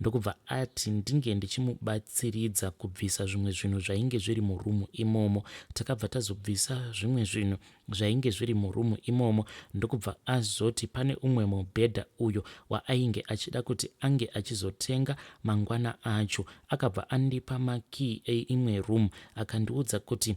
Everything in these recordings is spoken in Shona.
ndokubva ati ndinge ndichimubatsiridza kubvisa zvimwe zvinhu zvainge zviri murumu imomo. Takabva tazobvisa zvimwe zvinhu zvainge zviri murumu imomo, ndokubva azoti pane umwe mubhedha uyo waainge achida kuti ange achizotenga mangwana acho. Akabva andipa makii eimwe rumu akandiudza kuti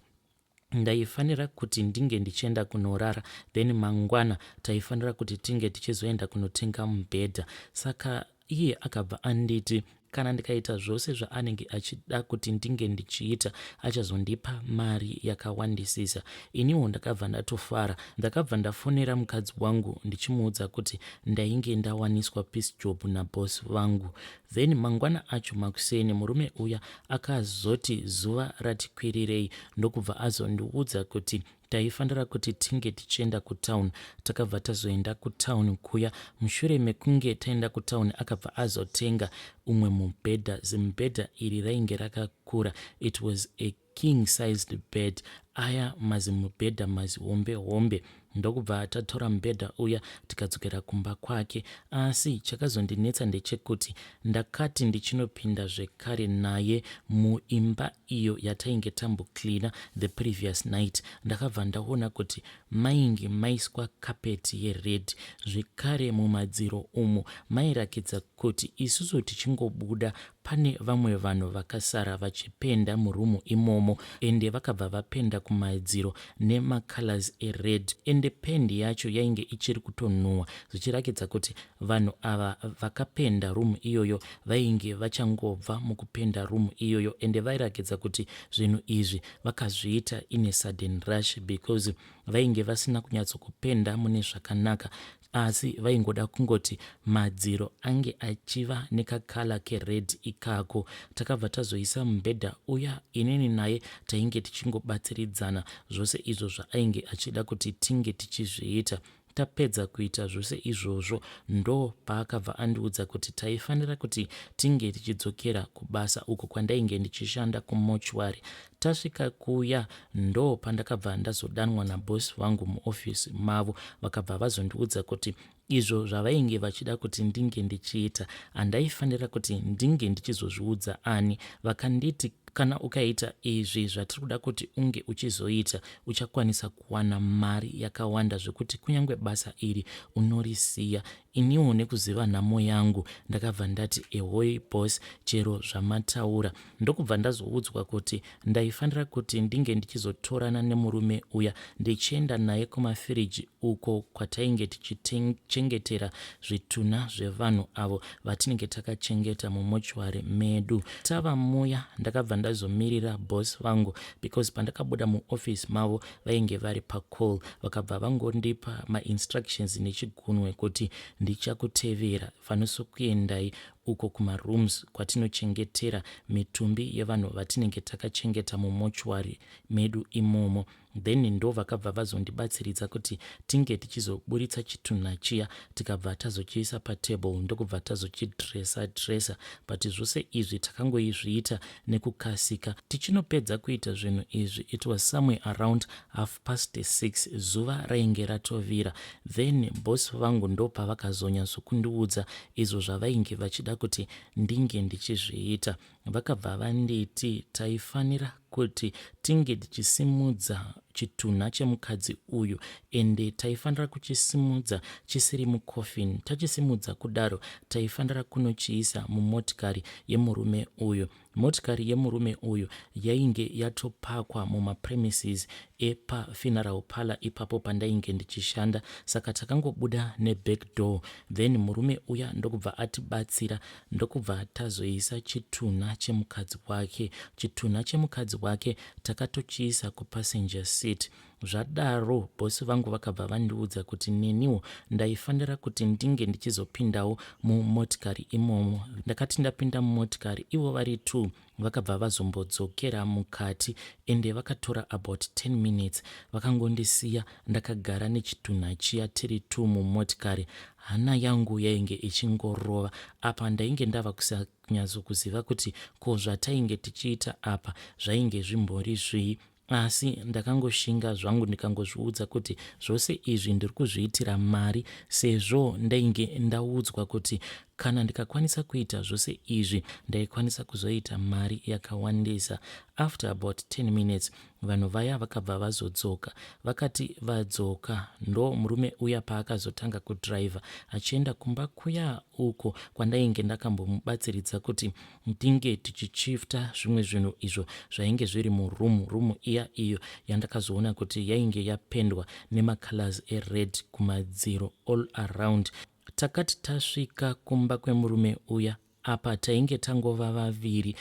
ndaifanira kuti ndinge ndichienda kunorara, then mangwana taifanira kuti tinge tichizoenda kunotenga mubhedha. Saka iye akabva anditi kana ndikaita zvose zvaanenge achida kuti ndinge ndichiita achazondipa mari yakawandisisa. Iniwo ndakabva ndatofara. Ndakabva ndafonera mukadzi wangu ndichimuudza kuti ndainge ndawaniswa peace job nabosi vangu. Then mangwana acho makuseni murume uya akazoti zuva ratikwirirei, ndokubva azondiudza kuti taifanira kuti tinge tichienda kutauni. Takabva tazoenda kutauni kuya. Mushure mekunge taenda kutauni akabva azotenga umwe mubhedha. Zimubhedha iri rainge rakakura. It was a king sized bed. Aya mazimubhedha mazihombe hombe. Ndokubva tatora mubhedha uya tikadzokera kumba kwake. Asi chakazondinetsa ndechekuti ndakati ndichinopinda zvekare naye muimba iyo yatainge tamboklina the previous night, ndakabva ndaona kuti mainge maiswa kapeti yered. Zvekare mumadziro umo mairakidza kuti isusu tichingobuda pane vamwe vanhu vakasara vachipenda murumu imomo, ende vakabva vapenda kumadziro nemacolors ered, ende pendi yacho yainge ichiri kutonhuhwa, zvichirakidza kuti vanhu ava vakapenda rumu iyoyo vainge vachangobva mukupenda rumu iyoyo, ende vairakidza kuti zvinhu izvi vakazviita in a sudden rush because vainge vasina kunyatsokupenda mune zvakanaka, asi vaingoda kungoti madziro ange achiva nekakala kered ikako. Takabva tazoisa mubhedha uya inini naye tainge tichingobatsiridzana zvose izvo zvaainge achida kuti tinge tichizviita. Tapedza kuita zvose izvozvo ndo paakabva andiudza kuti taifanira kuti tinge tichidzokera kubasa uko kwandainge ndichishanda kumochwari. Tasvika kuya ndo pandakabva ndazodanwa nabosi vangu muofisi mavo, vakabva vazondiudza kuti izvo zvavainge vachida kuti ndinge ndichiita handaifanira kuti ndinge ndichizozviudza ani. Vakanditi kana ukaita izvi zvatiri kuda kuti unge uchizoita uchakwanisa kuwana mari yakawanda zvekuti kunyange basa iri unorisiya. Iniwo nekuziva nhamo yangu ndakabva ndati ehoi boss, chero zvamataura. Ndokubva ndazoudzwa kuti ndaifanira kuti ndinge ndichizotorana nemurume uya ndichienda naye kumafiriji uko kwatainge tichichengetera zvitunha zvevanhu avo vatinenge takachengeta mumochwari medu. Tava muya ndakabva ndazomirira boss vangu because pandakabuda muofisi mavo vainge vari pacall, vakabva vangondipa mainstructions nechigunwe kuti ndichakutevera fanisa kuendai uko kumarooms kwatinochengetera mitumbi yevanhu vatinenge takachengeta mumochwari medu imomo. Then ndo vakabva vazondibatsiridza kuti tinge tichizoburitsa chitunha chiya tikabva tazochiisa patable ndokubva tazochidresa. But zvose izvi takangoizviita nekukasika. Tichinopedza kuita zvinhu izvi it was somewhere around 6:30 zuva rainge ratovira. Then boss vangu ndo pavakazonyatsokundiudza izvo zvavainge vachida kuti ndinge ndichizviita. Vakabva vanditi taifanira kuti tinge tichisimudza chitunha chemukadzi uyu, ende taifanira kuchisimudza chisiri mukofini. Tachisimudza kudaro taifanira kunochiisa mumotikari yemurume uyu. Motikari yemurume uyu yainge yatopakwa mumapremises epafuneral parlor ipapo pandainge ndichishanda, saka takangobuda neback door. Then murume uya ndokubva atibatsira, ndokubva tazoisa chitunha chemukadzi wake. Chitunha chemukadzi wake takatochiisa kupassenger seat. Zvadaro bosi vangu vakabva vandiudza kuti neniwo ndaifanira kuti ndinge ndichizopindawo mumotikari imomo. Ndakati ndapinda mumotikari ivo vari 2 vakabva vazombodzokera mukati, ende vakatora about 10 minutes vakangondisiya ndakagara nechitunha chiya tiri 2 mumotikari. Hana yangu yainge ichingorova apa ndainge ndava kusanyatsokuziva kuti ko zvatainge tichiita apa zvainge zvimbori zvii, asi ndakangoshinga zvangu ndikangozviudza kuti zvose izvi ndiri kuzviitira mari, sezvo ndainge ndaudzwa kuti kana ndikakwanisa kuita zvose izvi ndaikwanisa kuzoita mari yakawandisa. After about 10 minutes vanhu vaya vakabva vazodzoka. Vakati vadzoka ndo murume uya paakazotanga kudhiraivha achienda kumba kuya uko kwandainge ndakambomubatsiridza kuti ndinge tichichifta zvimwe zvinhu izvo zvainge zviri murumu iya iyo yandakazoona kuti yainge yapendwa nemacolors ered kumadziro all around. Takati tasvika kumba kwemurume uya, apa tainge tangova vaviri.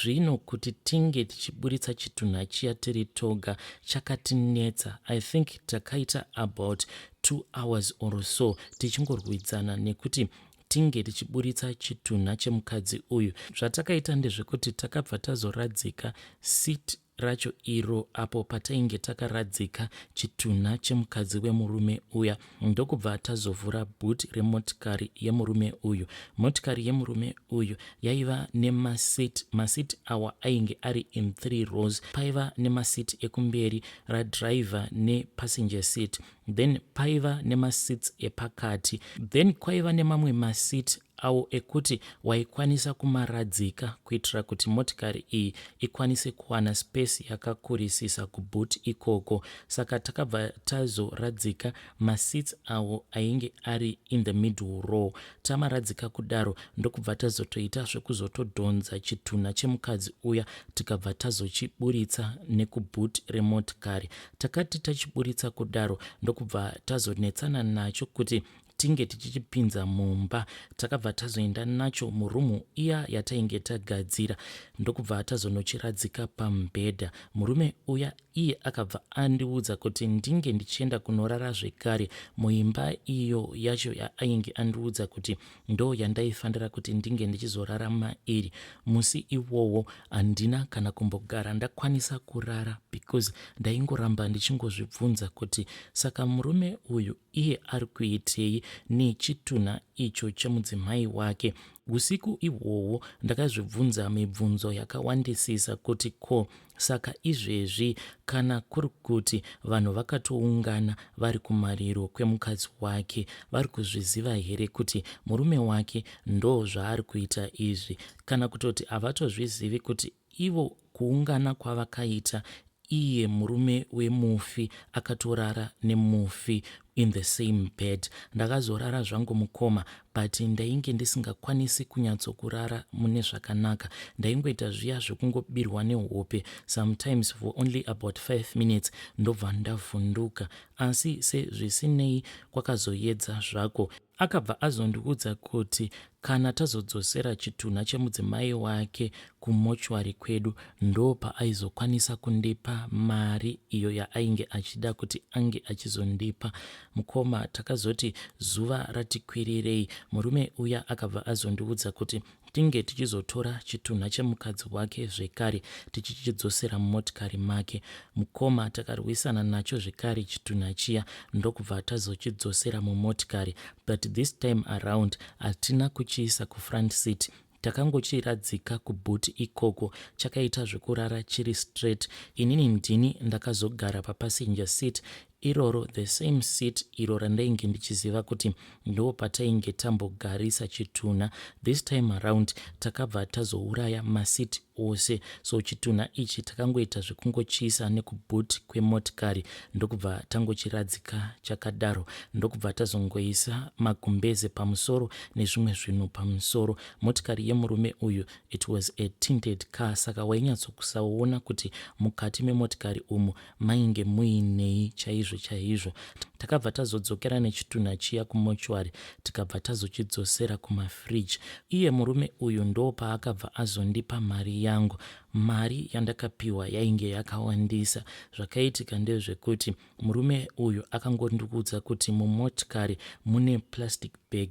Zvino kuti tinge tichiburitsa chitunha chiya tiri toga chakatinetsa. I think takaita about 2 hours or so tichingorwidzana nekuti tinge tichiburitsa chitunha chemukadzi uyu. Zvatakaita ndezvekuti takabva tazoradzika seat racho iro apo patainge takaradzika chitunha chemukadzi wemurume uya, ndokubva tazovhura bhuti remotikari yemurume uyu. Motikari yemurume uyu yaiva nemasiti awa ainge ari in 3 rows. Paiva nemasiti ekumberi radhiraivha nepassenger seat, then paiva nemasits epakati, then kwaiva nemamwe masiti awo ekuti waikwanisa kumaradzika kuitira kuti motikari iyi ikwanise kuwana space yakakurisisa kubhuti ikoko. Saka takabva tazoradzika masits awo ainge ari in the middle row. Tamaradzika kudaro ndokubva tazotoita zvekuzotodhonza chitunha chemukadzi uya tikabva tazochiburitsa nekubhuti remotikari. Takati tachiburitsa kudaro ndokubva tazonetsana nacho kuti tinge tichichipinza mumba. Takabva tazoenda nacho murumu iya yatainge tagadzira ndokubva tazonochiradzika pamubhedha. Murume uya iye akabva andiudza kuti ndinge ndichienda kunorara zvekare muimba iyo yacho yainge andiudza kuti ndo yandaifanira kuti ndinge ndichizorara mairi. Musi iwowo handina kana kumbogara ndakwanisa kurara because ndaingoramba ndichingozvibvunza kuti saka murume uyu iye ari kuitei nechitunha icho chemudzimai wake. Usiku ihwohwo ndakazvibvunza mibvunzo yakawandisisa kuti ko saka izvezvi kana kuri kuti vanhu vakatoungana vari kumariro kwemukadzi wake vari kuzviziva here kuti murume wake ndo zvaari kuita izvi, kana kutoti havatozvizivi kuti ivo kuungana kwavakaita iye murume wemufi akatorara nemufi in the same bed. Ndakazorara zvangu mukoma but ndainge ndisingakwanisi kunyatsokurara mune zvakanaka. Ndaingoita zviya zvekungobirwa nehope sometimes for only about 5 minutes ndobva ndavhunduka. Asi sezvisinei kwakazoedza zvako. Akabva azondiudza kuti kana tazodzosera chitunha chemudzimai wake kumochwari kwedu ndo paaizokwanisa kundipa mari iyo yaainge achida kuti ange achizondipa. Mukoma takazoti zuva ratikwirirei. Murume uya akabva azondiudza kuti tinge tichizotora chitunha chemukadzi wake zvekare tichichidzosera mumotikari make. Mukoma takarwisana nacho zvekare chitunha chiya ndokubva tazochidzosera mumotikari, but this time around hatina kuchiisa kufront seat. Takangochiradzika kubhuti ikoko chakaita zvekurara chiri straight. Inini ndini ndakazogara papassenger seat iroro, the same seat iro randainge ndichiziva kuti ndo patainge tambogarisa chitunha. This time around takabva tazouraya masiti ose, so chitunha ichi takangoita zvekungochiisa nekubhuti kwemotikari ndokubva tangochiradzika chakadaro. Ndokubva tazongoisa magumbeze pamusoro nezvimwe zvinhu pamusoro. Motikari yemurume uyu it was a tinted car, saka wainyatsokusaona kuti mukati memotikari umu mainge muinei chaizvo chaizvo. Takabva tazodzokera nechitunha chiya kumochwari tikabva tazochidzosera kumafriji. Iye murume uyu ndo paakabva azondipa mari yangu. Mari yandakapiwa yainge yakawandisa. Zvakaitika ndezvekuti murume uyu akangondiudza kuti mumotikari mune plastic bag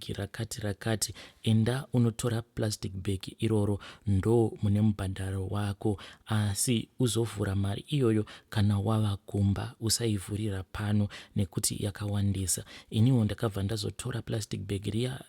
rakati enda unotora plastic bag iroro ndo mune mubhadharo wako, asi uzovhura mari iyoyo kana wava kumba, usaivhurira pano nekuti yakawandisa. Iniwo ndakabva ndazotora plastic bag riya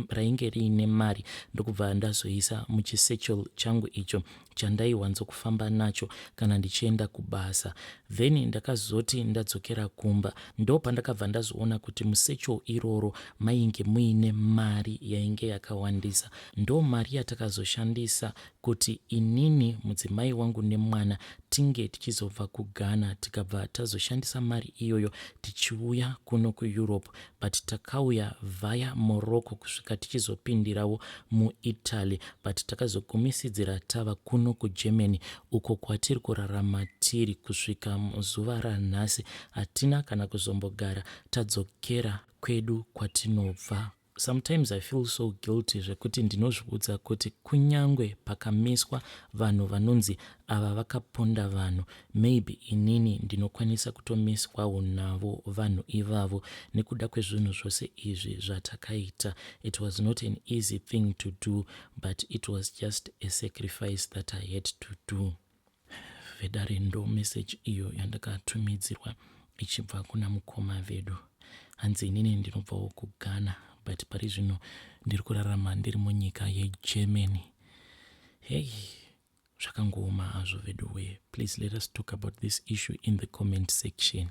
rainge riine mari ndokubva ndazoisa muchisechel changu icho chandaiwana wanzokufamba nacho kana ndichienda kubasa. Then ndakazoti ndadzokera kumba ndo pandakabva ndazoona kuti musecho iroro mainge muine mari yainge yakawandisa. Ndo mari yatakazoshandisa kuti inini mudzimai wangu nemwana tinge tichizobva kuGhana tikabva tazoshandisa mari iyoyo tichiuya kuno kuEurope, but takauya via Morocco kusvika tichizopindirawo muItaly, but takazogumisidzira tava kuno kuGermany uko kwatiri kurarama tiri kusvika zuva ranhasi. Hatina kana kuzombogara, tadzokera kwedu kwatinobva. Sometimes I feel so guilty zvekuti ndinozviudza kuti kunyangwe pakamiswa vanhu vanonzi ava vakaponda vanhu, maybe inini ndinokwanisa kutomiswawo navo vanhu ivavo nekuda kwezvinhu zvose izvi zvatakaita. It was not an easy thing to do, but it was just a sacrifice that I had to do. Vedare ndo message iyo yandakatumidzirwa ichibva kuna mukoma vedu. Hanzi inini ndinobvawo kuGhana, but pari zvino ndiri kurarama ndiri munyika yeGermany. Hey, zvakangooma hazvo vedu we. Please let us talk about this issue in the comment section.